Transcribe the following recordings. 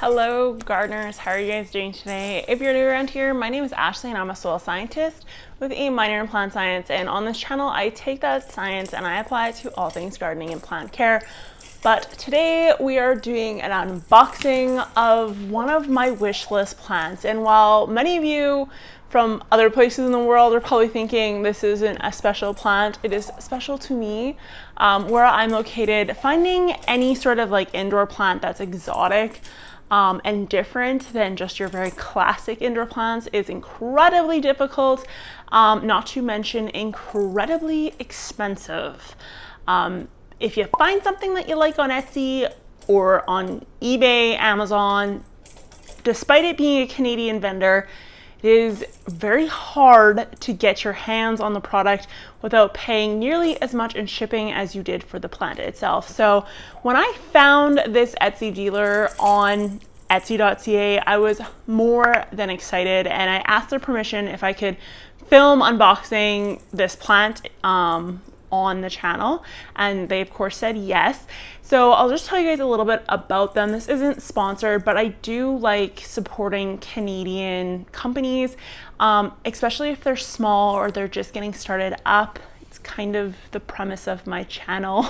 Hello gardeners, how are you guys doing today? If you're new around here, my name is Ashley and I'm a soil scientist with a minor in plant science, and on this channel I take that science and I apply it to all things gardening and plant care. But today we are doing an unboxing of one of my wish list plants, and while many of you from other places in the world are probably thinking this isn't a special plant, it is special to me. Where I'm located, finding any sort of like indoor plant that's exotic and different than just your very classic indoor plants is incredibly difficult, not to mention incredibly expensive. If you find something that you like on Etsy or on eBay, Amazon, despite it being a Canadian vendor, it is very hard to get your hands on the product without paying nearly as much in shipping as you did for the plant itself. So when I found this Etsy dealer on Etsy.ca, I was more than excited, and I asked their permission if I could film unboxing this plant on the channel, and they of course said yes. So I'll just tell you guys a little bit about them. This isn't sponsored, but I do like supporting Canadian companies, especially if they're small or they're just getting started up. It's kind of the premise of my channel.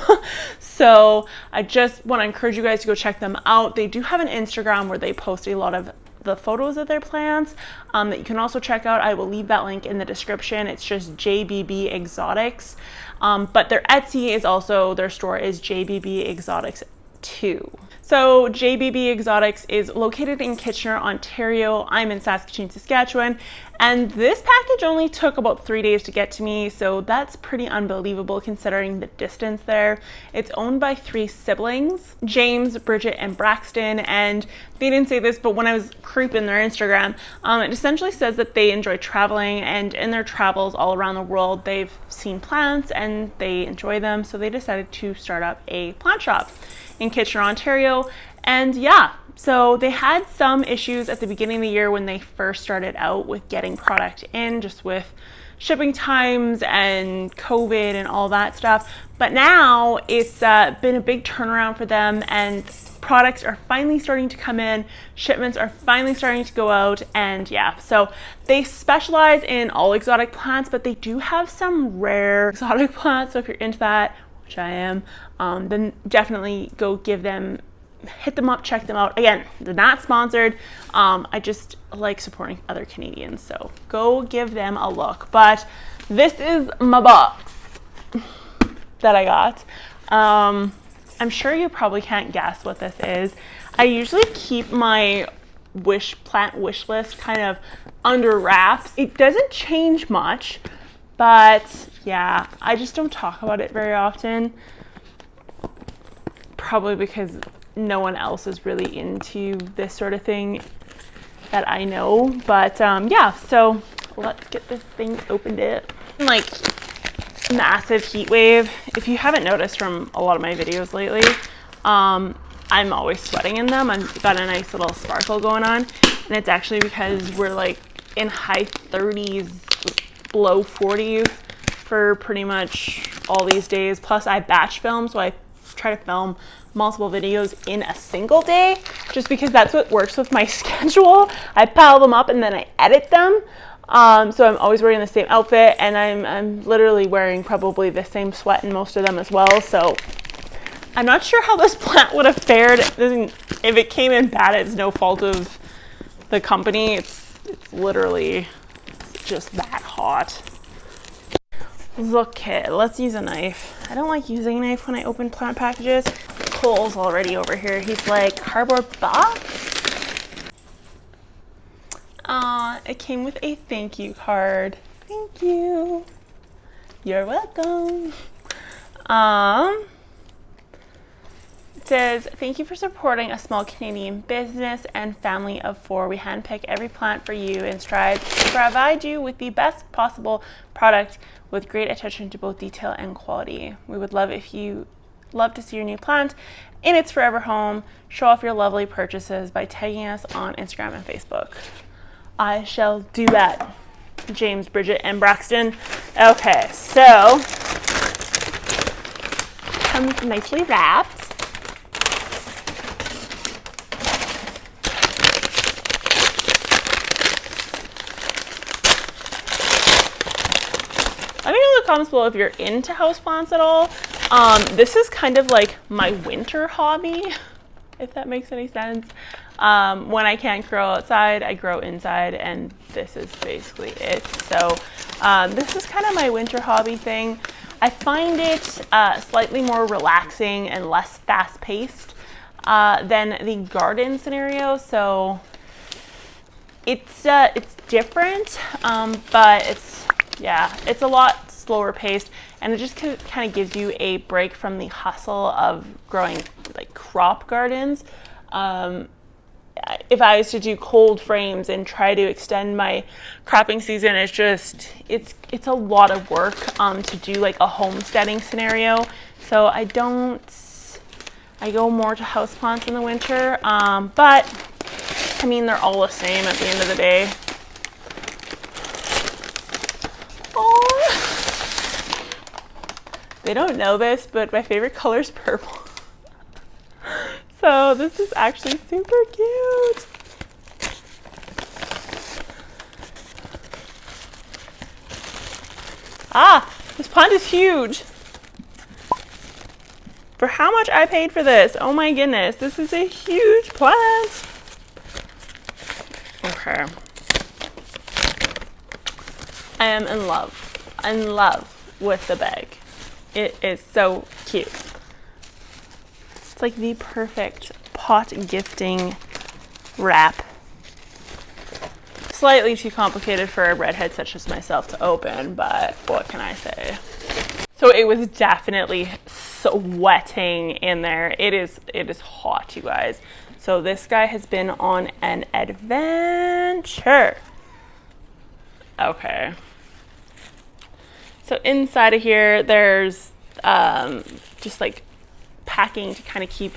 So I just want to encourage you guys to go check them out. They do have an Instagram where they post a lot of the photos of their plants that you can also check out. I will leave that link in the description. It's just JBB Exotics. But their Etsy is also, their store is JBB Exotics 2. So JBB Exotics is located in Kitchener, Ontario. I'm in Saskatoon, Saskatchewan, and this package only took about 3 days to get to me, so that's pretty unbelievable considering the distance there. It's owned by 3 siblings, James, Bridget, and Braxton, and they didn't say this, but when I was creeping their Instagram, it essentially says that they enjoy traveling, and in their travels all around the world, they've seen plants and they enjoy them, so they decided to start up a plant shop in Kitchener, Ontario. And yeah, so they had some issues at the beginning of the year when they first started out with getting product in, just with shipping times and COVID and all that stuff. But now it's been a big turnaround for them, and products are finally starting to come in, shipments are finally starting to go out, and yeah, so they specialize in all exotic plants, but they do have some rare exotic plants. So if you're into that, which I am, then definitely go hit them up, check them out. Again, they're not sponsored. I just like supporting other Canadians, so go give them a look. But this is my box that I got. I'm sure you probably can't guess what this is. I usually keep my plant wish list kind of under wraps. It doesn't change much, but yeah, I just don't talk about it very often. Probably because no one else is really into this sort of thing that I know. But yeah, so let's get this thing opened up. Like, massive heat wave. If you haven't noticed from a lot of my videos lately, I'm always sweating in them. I've got a nice little sparkle going on, and it's actually because we're like in high 30s, low 40s for pretty much all these days. Plus I batch film, so I try to film multiple videos in a single day, just because that's what works with my schedule. I pile them up and then I edit them. So I'm always wearing the same outfit, and I'm literally wearing probably the same sweat in most of them as well. So I'm not sure how this plant would have fared. If it came in bad, it's no fault of the company. It's literally just that hot. Okay, let's use a knife. I don't like using a knife when I open plant packages. Cole's already over here. He's like, cardboard box? It came with a thank you card. Thank you. You're welcome. It says, thank you for supporting a small Canadian business and family of 4. We handpick every plant for you and strive to provide you with the best possible product with great attention to both detail and quality. We would love to see your new plant in its forever home. Show off your lovely purchases by tagging us on Instagram and Facebook. I shall do that. James, Bridget, and Braxton. Okay, so comes nicely wrapped. comments below if you're into houseplants at all. This is kind of like my winter hobby, if that makes any sense. When I can't grow outside, I grow inside, and this is basically it. So this is kind of my winter hobby thing. I find it slightly more relaxing and less fast-paced than the garden scenario. So it's different, but it's a lot slower paced, and it just kind of gives you a break from the hustle of growing like crop gardens. If I was to do cold frames and try to extend my cropping season, it's a lot of work to do like a homesteading scenario. So I go more to houseplants in the winter, but I mean, they're all the same at the end of the day. Oh, they don't know this, but my favorite color is purple. So this is actually super cute. This plant is huge. For how much I paid for this, oh my goodness, this is a huge plant. Okay. I am in love with the bag. It is so cute. It's like the perfect pot gifting wrap. Slightly too complicated for a redhead such as myself to open, but what can I say? So it was definitely sweating in there. It is hot, you guys. So this guy has been on an adventure. Okay. So inside of here, there's just like packing to kind of keep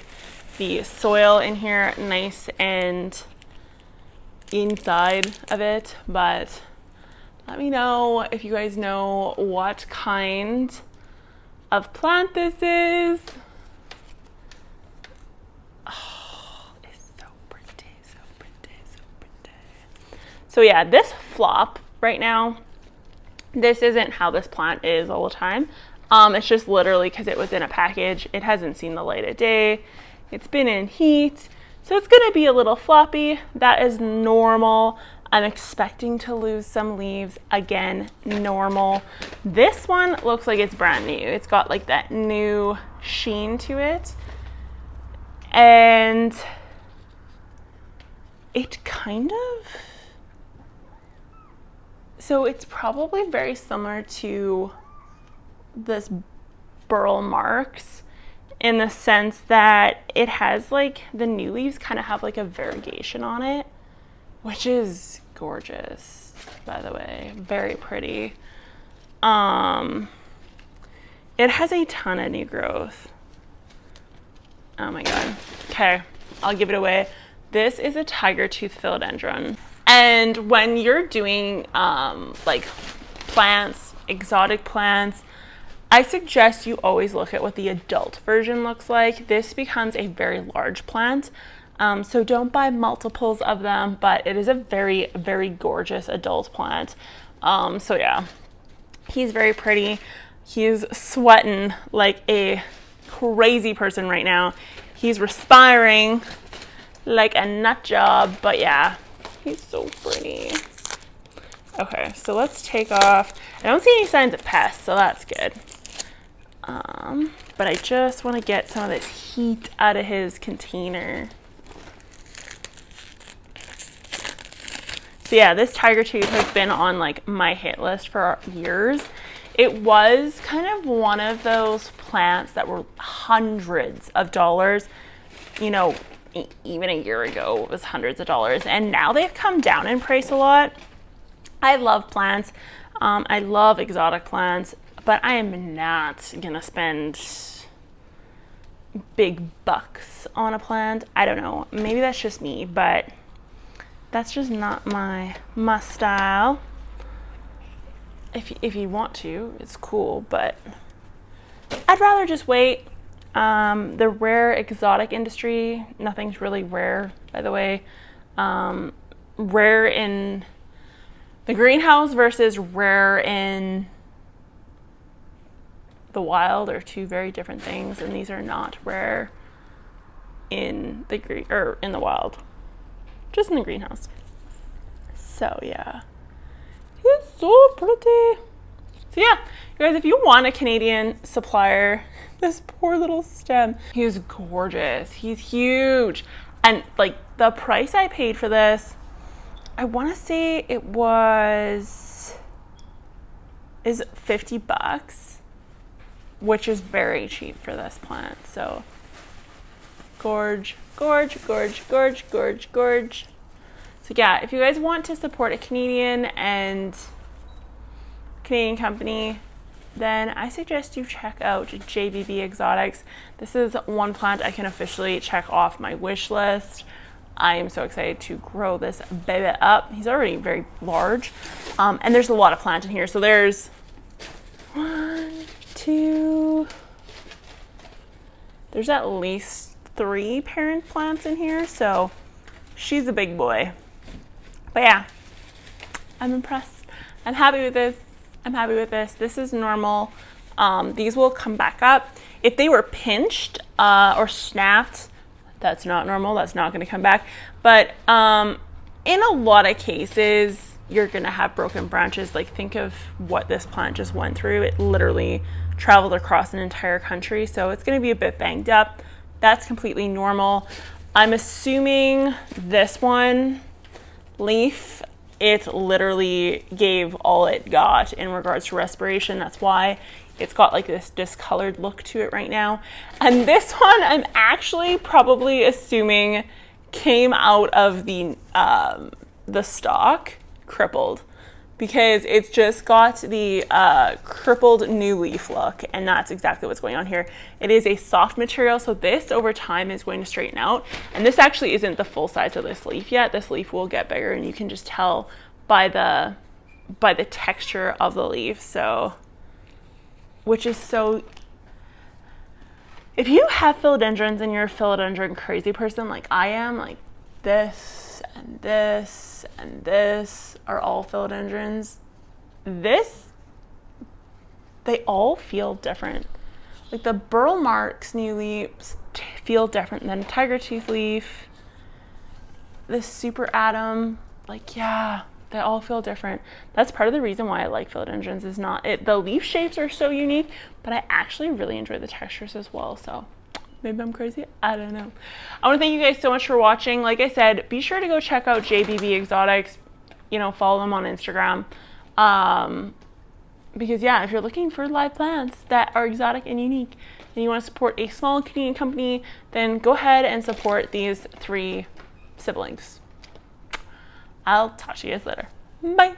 the soil in here nice and inside of it. But let me know if you guys know what kind of plant this is. So yeah, this flop right now, this isn't how this plant is all the time. It's just literally because it was in a package. It hasn't seen the light of day. It's been in heat. So it's gonna be a little floppy. That is normal. I'm expecting to lose some leaves. Again, normal. This one looks like it's brand new. It's got like that new sheen to it. And it kind of, so it's probably very similar to this burl marks in the sense that it has like the new leaves kind of have like a variegation on it, which is gorgeous, by the way. Very pretty. It has a ton of new growth. Oh my god. Okay, I'll give it away. This is a tiger tooth philodendron. And when you're doing like plants, exotic plants, I suggest you always look at what the adult version looks like. This becomes a very large plant. So don't buy multiples of them, but it is a very, very gorgeous adult plant. So yeah, he's very pretty. He's sweating like a crazy person right now. He's respiring like a nut job, but yeah, he's so pretty. Okay, so let's take off. I don't see any signs of pests, so that's good. But I just want to get some of this heat out of his container. So yeah, this tiger tooth has been on like my hit list for years. It was kind of one of those plants that were hundreds of dollars. You know, even a year ago, it was hundreds of dollars. And now they've come down in price a lot. I love plants. I love exotic plants, but I am not gonna spend big bucks on a plant. I don't know, maybe that's just me, but that's just not my style. If you want to, it's cool, but I'd rather just wait. The rare exotic industry, nothing's really rare, by the way. Rare in the greenhouse versus rare in the wild are two very different things, and these are not rare in the wild, just in the greenhouse. So yeah, he's so pretty. So yeah, you guys, if you want a Canadian supplier, this poor little stem, he is gorgeous. He's huge. And like the price I paid for this, I want to say it is $50, which is very cheap for this plant. So gorge, gorge, gorge, gorge, gorge, gorge. So yeah, if you guys want to support a Canadian company, then I suggest you check out JBB Exotics. This is one plant I can officially check off my wish list. I am so excited to grow this baby up. He's already very large. And there's a lot of plant in here. So there's 1, 2, there's at least 3 parent plants in here. So she's a big boy. But yeah, I'm impressed. I'm happy with this. I'm happy with this. This is normal. These will come back up. If they were pinched or snapped, that's not normal. That's not going to come back. But in a lot of cases, you're going to have broken branches. Like, think of what this plant just went through. It literally traveled across an entire country. So it's going to be a bit banged up. That's completely normal. I'm assuming this one, leaf, it literally gave all it got in regards to respiration. That's why it's got like this discolored look to it right now. And this one, I'm actually probably assuming came out of the stalk crippled, because it's just got the crippled new leaf look, and that's exactly what's going on here. It is a soft material, so this over time is going to straighten out. And this actually isn't the full size of this leaf yet. This leaf will get bigger, and you can just tell by the texture of the leaf. So, which is so, if you have philodendrons and you're a philodendron crazy person like I am, like this and this and this are all philodendrons. They all feel different. Like the burl marks new leaves feel different than tiger tooth leaf. This super atom, like, yeah, they all feel different. That's part of the reason why I like philodendrons. Is not it, the leaf shapes are so unique, but I actually really enjoy the textures as well. So maybe I'm crazy, I don't know. I want to thank you guys so much for watching. Like I said, be sure to go check out JBB Exotics. You know, follow them on Instagram. Because yeah, if you're looking for live plants that are exotic and unique, and you want to support a small Canadian company, then go ahead and support these 3 siblings. I'll talk to you guys later. Bye.